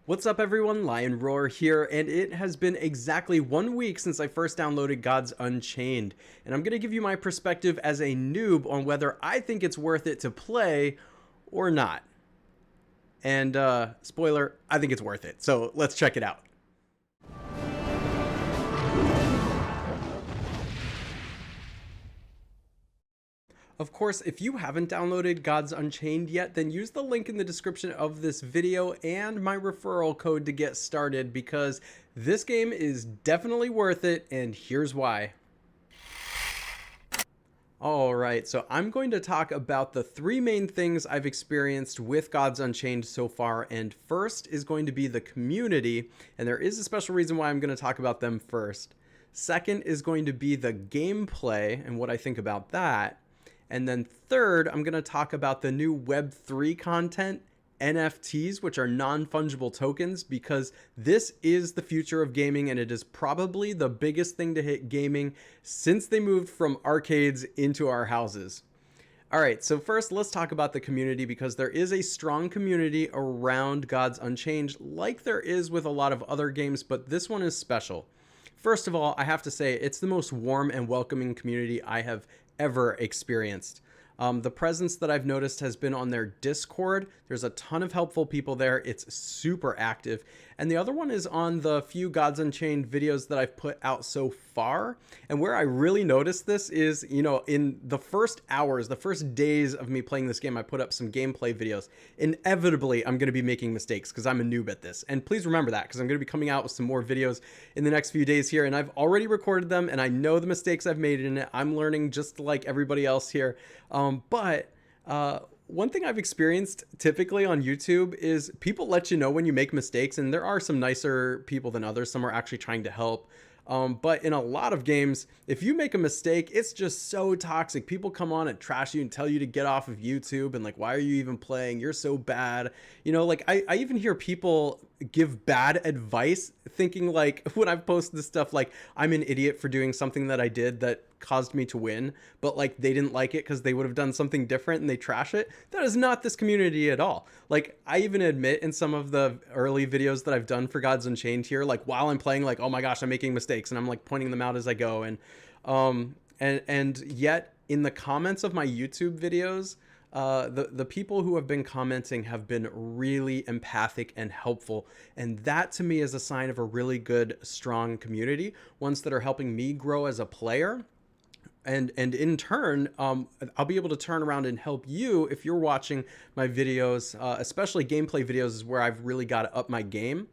What's up everyone, Lion Roar here, and it has been exactly 1 week since I first downloaded Gods Unchained, and I'm going to give you my perspective as a noob on whether I think it's worth it to play or not. And spoiler, I think it's worth it, so let's check it out. Of course, if you haven't downloaded Gods Unchained yet, then use the link in the description of this video and my referral code to get started, because this game is definitely worth it, and here's why. Alright, so I'm going to talk about the three main things I've experienced with Gods Unchained so far, and first is going to be the community, and there is a special reason why I'm going to talk about them first. Second is going to be the gameplay and what I think about that. And then third, I'm going to talk about the new Web3 content, NFTs, which are non-fungible tokens, because this is the future of gaming, and it is probably the biggest thing to hit gaming since they moved from arcades into our houses. All right, so first let's talk about the community, because there is a strong community around Gods Unchained like there is with a lot of other games, but this one is special. First of all, I have to say it's the most warm and welcoming community I have ever experienced. The presence that I've noticed has been on their Discord. There's a ton of helpful people there. It's super active. And the other one is on the few Gods Unchained videos that I've put out so far. And where I really noticed this is, you know, in the first hours, the first days of me playing this game, I put up some gameplay videos. Inevitably, I'm going to be making mistakes because I'm a noob at this. And please remember that, because I'm going to be coming out with some more videos in the next few days here. And I've already recorded them, and I know the mistakes I've made in it. I'm learning just like everybody else here. One thing I've experienced typically on YouTube is people let you know when you make mistakes, and there are some nicer people than others. Some are actually trying to help. But in a lot of games, if you make a mistake, it's just so toxic. People come on and trash you and tell you to get off of YouTube, and like, why are you even playing? You're so bad. You know, like I even hear people give bad advice, thinking like, when I've posted this stuff, like I'm an idiot for doing something that I did that caused me to win, but like they didn't like it because they would have done something different and they trash it. That is not this community at all. Like, I even admit in some of the early videos that I've done for Gods Unchained here, like while I'm playing, like, oh my gosh, I'm making mistakes, and I'm like pointing them out as I go. And yet in the comments of my YouTube videos, the people who have been commenting have been really empathic and helpful, and that to me is a sign of a really good, strong community, ones that are helping me grow as a player. And in turn, I'll be able to turn around and help you if you're watching my videos, especially gameplay videos is where I've really got to up my game.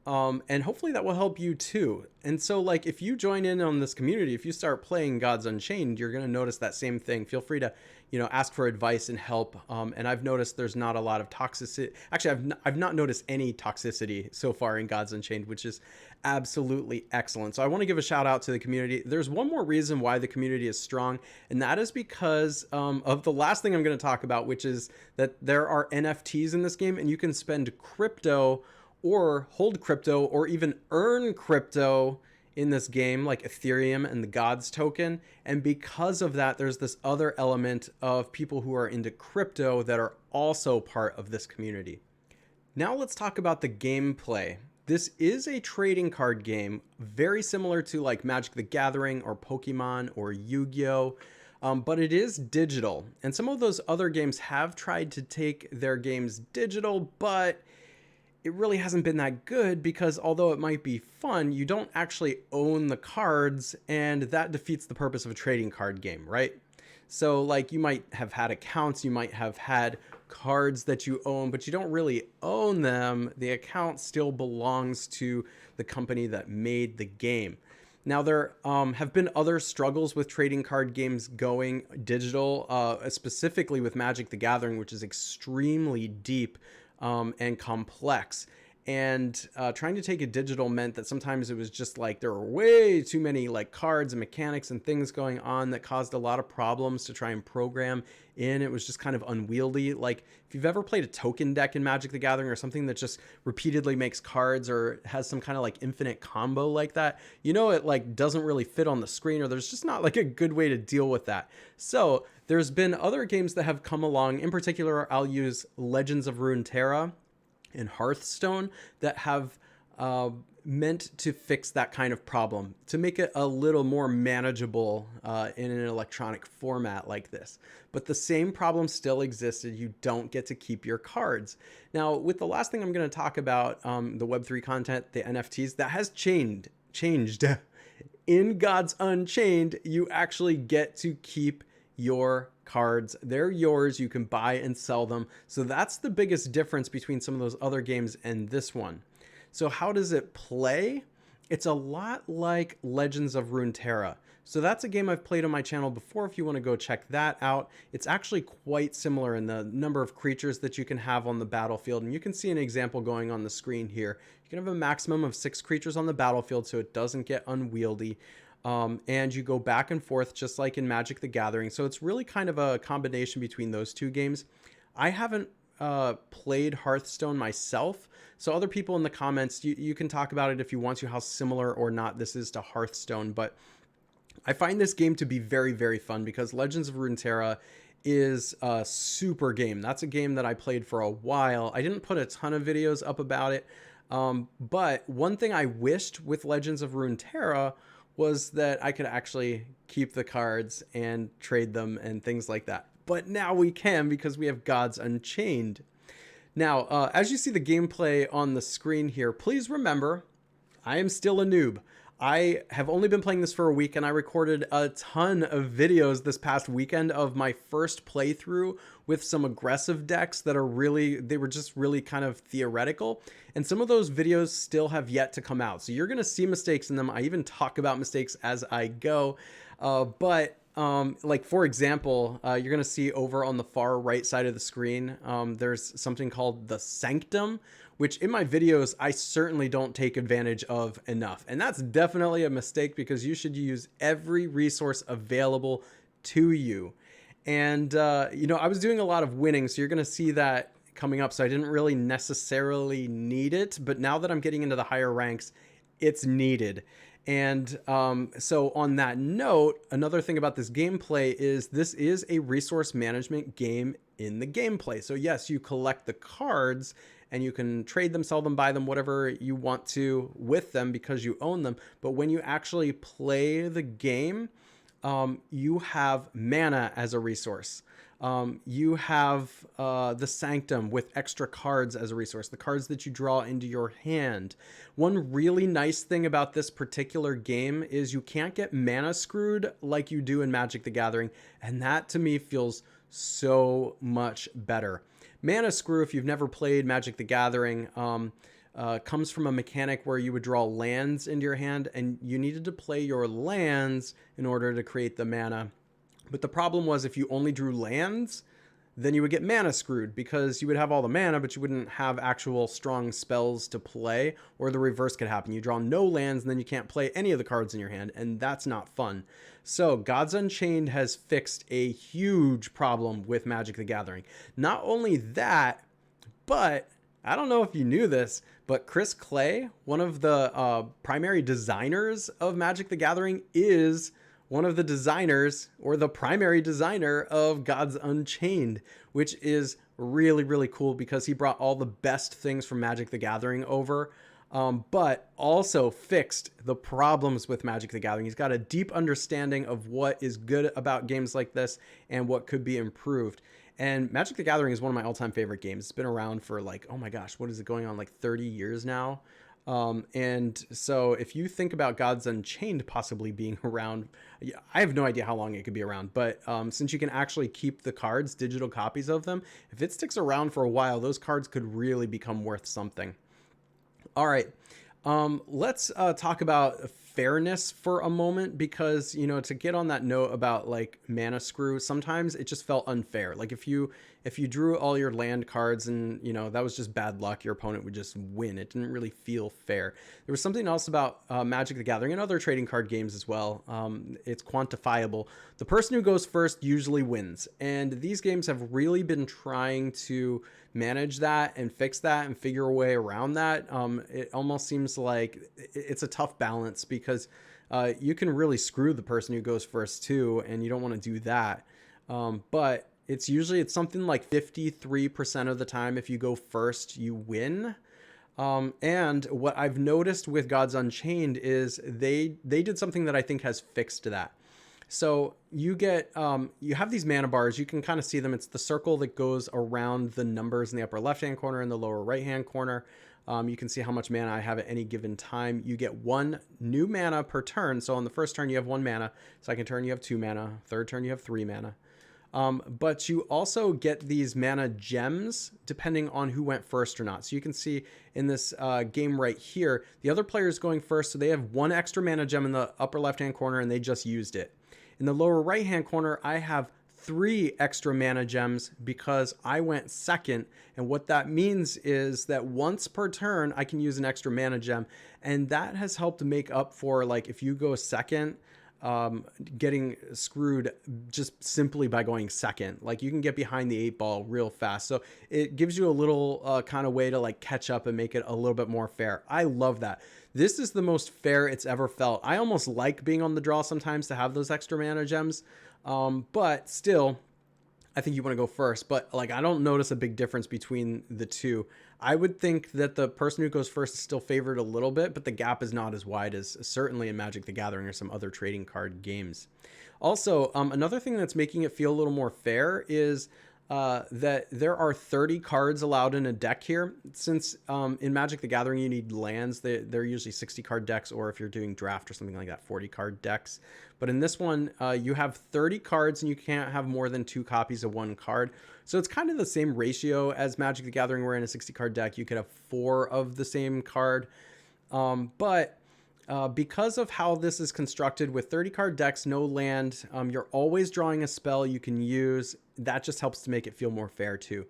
And hopefully that will help you too. And so, like, if you join in on this community, if you start playing Gods Unchained, you're going to notice that same thing. Feel free to, you know, ask for advice and help. And I've noticed there's not a lot of toxicity. Actually, I've not noticed any toxicity so far in Gods Unchained, which is absolutely excellent. So I want to give a shout out to the community. There's one more reason why the community is strong, and that is because of the last thing I'm going to talk about, which is that there are NFTs in this game, and you can spend crypto or hold crypto or even earn crypto in this game, like Ethereum and the Gods token. And because of that, there's this other element of people who are into crypto that are also part of this community. Now let's talk about the gameplay. This is a trading card game, very similar to like Magic the Gathering or Pokemon or Yu-Gi-Oh! But it is digital. And some of those other games have tried to take their games digital, but it really hasn't been that good, because although it might be fun, you don't actually own the cards, and that defeats the purpose of a trading card game, right? So like, you might have had accounts, you might have had cards that you own, but you don't really own them. The account still belongs to the company that made the game. Now, there have been other struggles with trading card games going digital, specifically with Magic the Gathering, which is extremely deep and complex. And trying to take it digital meant that sometimes it was just like there were way too many like cards and mechanics and things going on that caused a lot of problems to try and program in. It was just kind of unwieldy. Like, if you've ever played a token deck in Magic the Gathering, or something that just repeatedly makes cards or has some kind of like infinite combo like that, you know, it like doesn't really fit on the screen, or there's just not like a good way to deal with that. So there's been other games that have come along. In particular, I'll use Legends of Runeterra. in Hearthstone that have meant to fix that kind of problem, to make it a little more manageable in an electronic format like this. But the same problem still existed. You don't get to keep your cards. Now, with the last thing I'm going to talk about, the Web3 content, the NFTs, that has changed. In Gods Unchained, you actually get to keep your cards. They're yours. You can buy and sell them. So that's the biggest difference between some of those other games and this one. So how does it play? It's a lot like Legends of Runeterra. So that's a game I've played on my channel before if you want to go check that out. It's actually quite similar in the number of creatures that you can have on the battlefield. And you can see an example going on the screen here. You can have a maximum of 6 creatures on the battlefield so it doesn't get unwieldy. And you go back and forth just like in Magic the Gathering. So it's really kind of a combination between those two games. I haven't played Hearthstone myself, so other people in the comments, you can talk about it if you want to, how similar or not this is to Hearthstone. But I find this game to be very, very fun because Legends of Runeterra is a super game. That's a game that I played for a while. I didn't put a ton of videos up about it, but one thing I wished with Legends of Runeterra was that I could actually keep the cards and trade them and things like that. But now we can because we have Gods Unchained. Now, as you see the gameplay on the screen here, please remember, I am still a noob. I have only been playing this for a week, and I recorded a ton of videos this past weekend of my first playthrough with some aggressive decks that are they were just really kind of theoretical. And some of those videos still have yet to come out. So you're going to see mistakes in them. I even talk about mistakes as I go. Like for example, you're going to see over on the far right side of the screen, there's something called the Sanctum, which in my videos, I certainly don't take advantage of enough. And that's definitely a mistake because you should use every resource available to you. And, I was doing a lot of winning, so you're going to see that coming up. So I didn't really necessarily need it, but now that I'm getting into the higher ranks, it's needed. And so on that note, another thing about this gameplay is this is a resource management game in the gameplay. So yes, you collect the cards and you can trade them, sell them, buy them, whatever you want to with them because you own them. But when you actually play the game, you have mana as a resource. You have the Sanctum with extra cards as a resource, the cards that you draw into your hand. One really nice thing about this particular game is you can't get mana screwed like you do in Magic the Gathering, and that to me feels so much better. Mana screw, if you've never played Magic the Gathering, comes from a mechanic where you would draw lands into your hand, and you needed to play your lands in order to create the mana. But the problem was if you only drew lands, then you would get mana screwed because you would have all the mana, but you wouldn't have actual strong spells to play, or the reverse could happen. You draw no lands and then you can't play any of the cards in your hand, and that's not fun. So Gods Unchained has fixed a huge problem with Magic the Gathering. Not only that, but I don't know if you knew this, but Chris Clay, one of the primary designers of Magic the Gathering, is one of the designers or the primary designer of Gods Unchained, which is really, really cool because he brought all the best things from Magic the Gathering over, but also fixed the problems with Magic the Gathering. He's got a deep understanding of what is good about games like this and what could be improved. And Magic the Gathering is one of my all-time favorite games. It's been around for like, oh my gosh, what is it going on, like 30 years now? And so if you think about Gods Unchained possibly being around, I have no idea how long it could be around, but since you can actually keep the cards, digital copies of them, if it sticks around for a while, those cards could really become worth something. All right, let's talk about fairness for a moment because, to get on that note about like mana screw, sometimes it just felt unfair. Like if you drew all your land cards and, that was just bad luck, your opponent would just win. It didn't really feel fair. There was something else about Magic the Gathering and other trading card games as well. It's quantifiable. The person who goes first usually wins. And these games have really been trying to manage that and fix that and figure a way around that. It almost seems like it's a tough balance because you can really screw the person who goes first too, and you don't want to do that. But It's something like 53% of the time if you go first, you win. And what I've noticed with Gods Unchained is they did something that I think has fixed that. So you get you have these mana bars. You can kind of see them. It's the circle that goes around the numbers in the upper left-hand corner and the lower right-hand corner. You can see how much mana I have at any given time. You get 1 new mana per turn. So on the first turn, you have 1 mana. Second turn, you have 2 mana. Third turn, you have 3 mana. But you also get these mana gems depending on who went first or not. So you can see in this game right here, the other player is going first. So they have 1 extra mana gem in the upper left-hand corner and they just used it. In the lower right-hand corner, I have 3 extra mana gems because I went second. And what that means is that once per turn, I can use an extra mana gem. And that has helped make up for, like, if you go second, getting screwed just simply by going second. Like, you can get behind the 8 ball real fast. So it gives you a little kind of way to like catch up and make it a little bit more fair. I love that. This is the most fair it's ever felt. I almost like being on the draw sometimes to have those extra mana gems. But still, I think you want to go first. But like, I don't notice a big difference between the two. I would think that the person who goes first is still favored a little bit, but the gap is not as wide as certainly in Magic the Gathering or some other trading card games. Also, another thing that's making it feel a little more fair is that there are 30 cards allowed in a deck here. Since in Magic the Gathering you need lands, they're usually 60 card decks, or if you're doing draft or something like that, 40 card decks. But in this one, you have 30 cards and you can't have more than 2 copies of 1 card. So it's kind of the same ratio as Magic the Gathering, where in a 60 card deck you could have 4 of the same card. But because of how this is constructed with 30 card decks, no land, you're always drawing a spell you can use. That just helps to make it feel more fair too.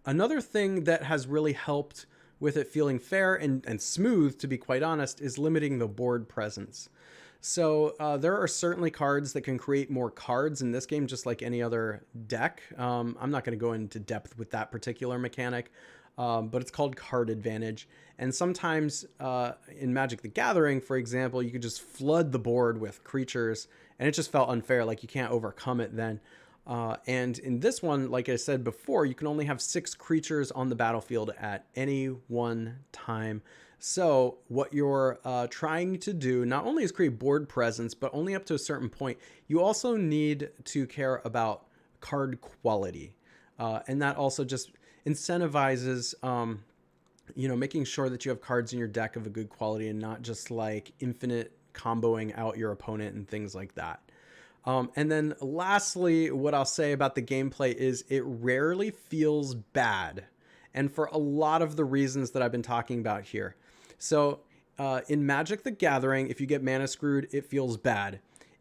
Another thing that has really helped with it feeling fair and smooth, to be quite honest, is limiting the board presence. So there are certainly cards that can create more cards in this game, just like any other deck. I'm not going to go into depth with that particular mechanic, but it's called card advantage. And sometimes in Magic the Gathering, for example, you could just flood the board with creatures, and it just felt unfair, like you can't overcome it then. And in this one, like I said before, you can only have 6 creatures on the battlefield at any one time. So what you're trying to do not only is create board presence, but only up to a certain point. You also need to care about card quality. And that also just incentivizes, making sure that you have cards in your deck of a good quality and not just like infinite comboing out your opponent and things like that. And then lastly, what I'll say about the gameplay is it rarely feels bad. And for a lot of the reasons that I've been talking about here. So in Magic the Gathering, if you get mana screwed, it feels bad.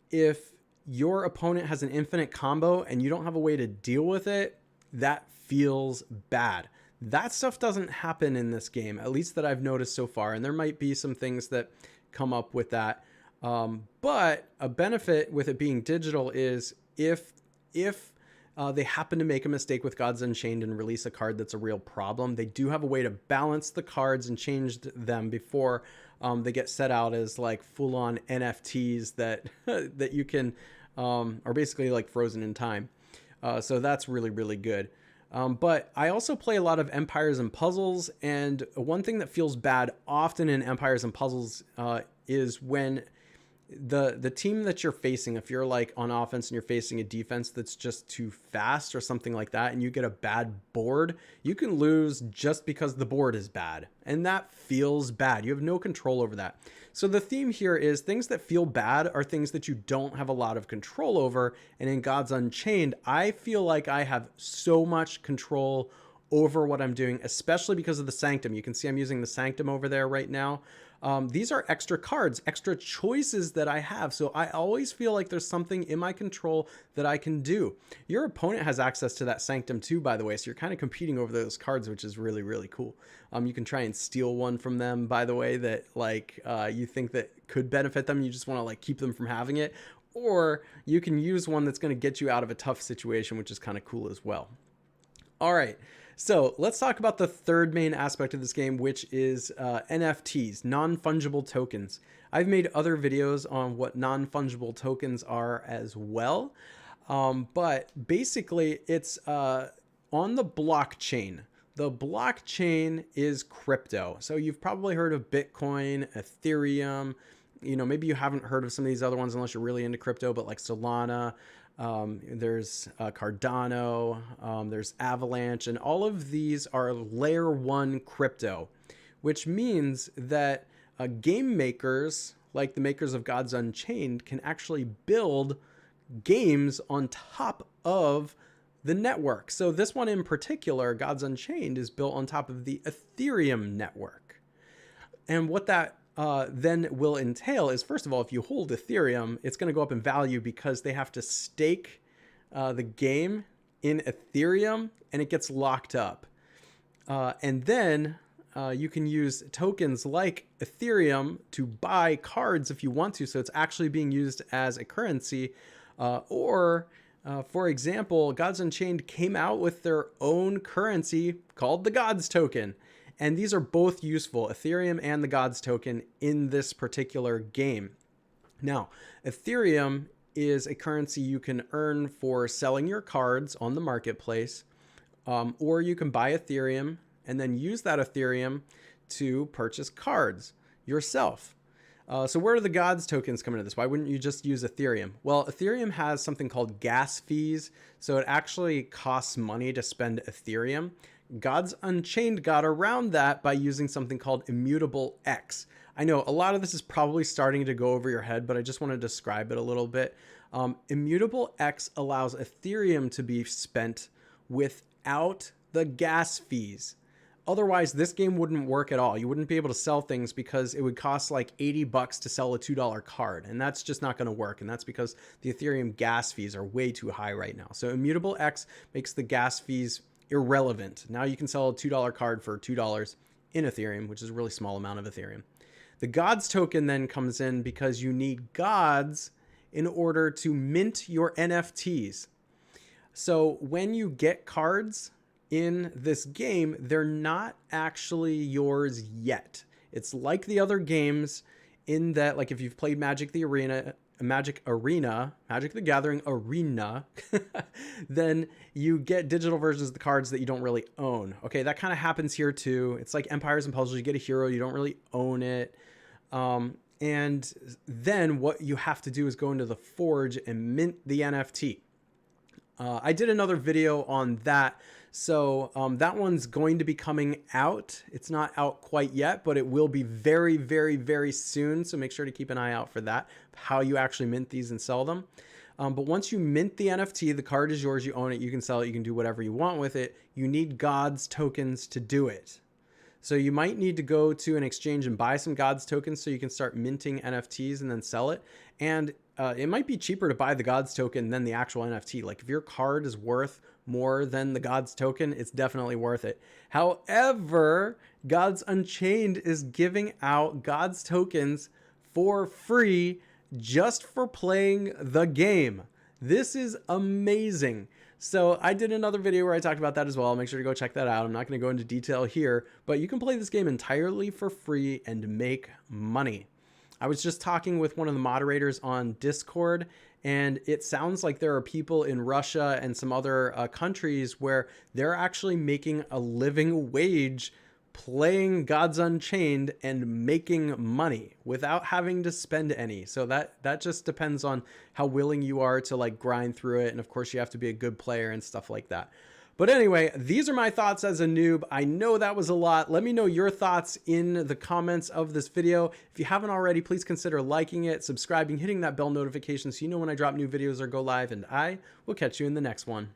If your opponent has an infinite combo and you don't have a way to deal with it, that feels bad. That stuff doesn't happen in this game, at least that I've noticed so far. And there might be some things that come up with that. But a benefit with it being digital is if they happen to make a mistake with Gods Unchained and release a card that's a real problem, they do have a way to balance the cards and change them before they get set out as like full-on NFTs that that you can are basically like frozen in time. So that's really, really good. But I also play a lot of Empires and Puzzles, and one thing that feels bad often in Empires and Puzzles is when the team that you're facing, if you're like on offense and you're facing a defense that's just too fast or something like that, and you get a bad board, you can lose just because the board is bad. And that feels bad. You have no control over that. So the theme here is things that feel bad are things that you don't have a lot of control over. And in Gods Unchained, I feel like I have so much control over what I'm doing, especially because of the Sanctum. You can see I'm using the Sanctum over there right now. These are extra cards, extra choices that I have. So I always feel like there's something in my control that I can do. Your opponent has access to that Sanctum too, by the way. So you're kind of competing over those cards, which is really, really cool. You can try and steal one from them, by the way, that like you think that could benefit them. You just want to like keep them from having it. Or you can use one that's going to get you out of a tough situation, which is kind of cool as well. All right. So let's talk about the third main aspect of this game, which is NFTs, non-fungible tokens. I've made other videos on what non-fungible tokens are as well. But basically, it's on the blockchain. The blockchain is crypto. So you've probably heard of Bitcoin, Ethereum. You know, maybe you haven't heard of some of these other ones unless you're really into crypto, but like Solana, there's Cardano, there's Avalanche, and all of these are layer one crypto, which means that game makers, like the makers of Gods Unchained, can actually build games on top of the network. So this one in particular, Gods Unchained, is built on top of the Ethereum network. And what that then will entail is, first of all, if you hold Ethereum, it's going to go up in value because they have to stake the game in Ethereum and it gets locked up. And then you can use tokens like Ethereum to buy cards if you want to. So it's actually being used as a currency. For example, Gods Unchained came out with their own currency called the Gods token. And these are both useful, Ethereum and the Gods token, in this particular game. Now, Ethereum is a currency you can earn for selling your cards on the marketplace, or you can buy Ethereum and then use that Ethereum to purchase cards yourself. So where do the Gods tokens come into this? Why wouldn't you just use Ethereum? Well, Ethereum has something called gas fees, so it actually costs money to spend Ethereum. Gods Unchained got around that by using something called Immutable X. I know a lot of this is probably starting to go over your head, but I just want to describe it a little bit. Immutable X allows Ethereum to be spent without the gas fees. Otherwise, this game wouldn't work at all. You wouldn't be able to sell things because it would cost like $80 to sell a $2 card. And that's just not going to work. And that's because the Ethereum gas fees are way too high right now. So Immutable X makes the gas fees irrelevant. Now you can sell a $2 card for $2 in Ethereum, which is a really small amount of Ethereum. The Gods token then comes in because you need gods in order to mint your NFTs. So when you get cards in this game, they're not actually yours yet. It's like the other games in that, like if you've played Magic the Gathering Arena, then you get digital versions of the cards that you don't really own. Okay, that kind of happens here too. It's like Empires and Puzzles. You get a hero, you don't really own it. And then what you have to do is go into the Forge and mint the NFT. I did another video on that. So that one's going to be coming out. It's not out quite yet, but it will be very, very, very soon. So make sure to keep an eye out for that, how you actually mint these and sell them. But once you mint the NFT, the card is yours, you own it, you can sell it, you can do whatever you want with it. You need Gods tokens to do it. So you might need to go to an exchange and buy some Gods tokens so you can start minting NFTs and then sell it. And it might be cheaper to buy the Gods token than the actual NFT. Like if your card is worth more than the Gods token, it's definitely worth it. However, Gods Unchained is giving out Gods tokens for free just for playing the game. This is amazing. So I did another video where I talked about that as well. Make sure to go check that out. I'm not going to go into detail here, but you can play this game entirely for free and make money. I was just talking with one of the moderators on Discord, and it sounds like there are people in Russia and some other countries where they're actually making a living wage playing Gods Unchained and making money without having to spend any. So that just depends on how willing you are to like grind through it. And of course you have to be a good player and stuff like that. But anyway, these are my thoughts as a noob. I know that was a lot. Let me know your thoughts in the comments of this video. If you haven't already, please consider liking it, subscribing, hitting that bell notification so you know when I drop new videos or go live, and I will catch you in the next one.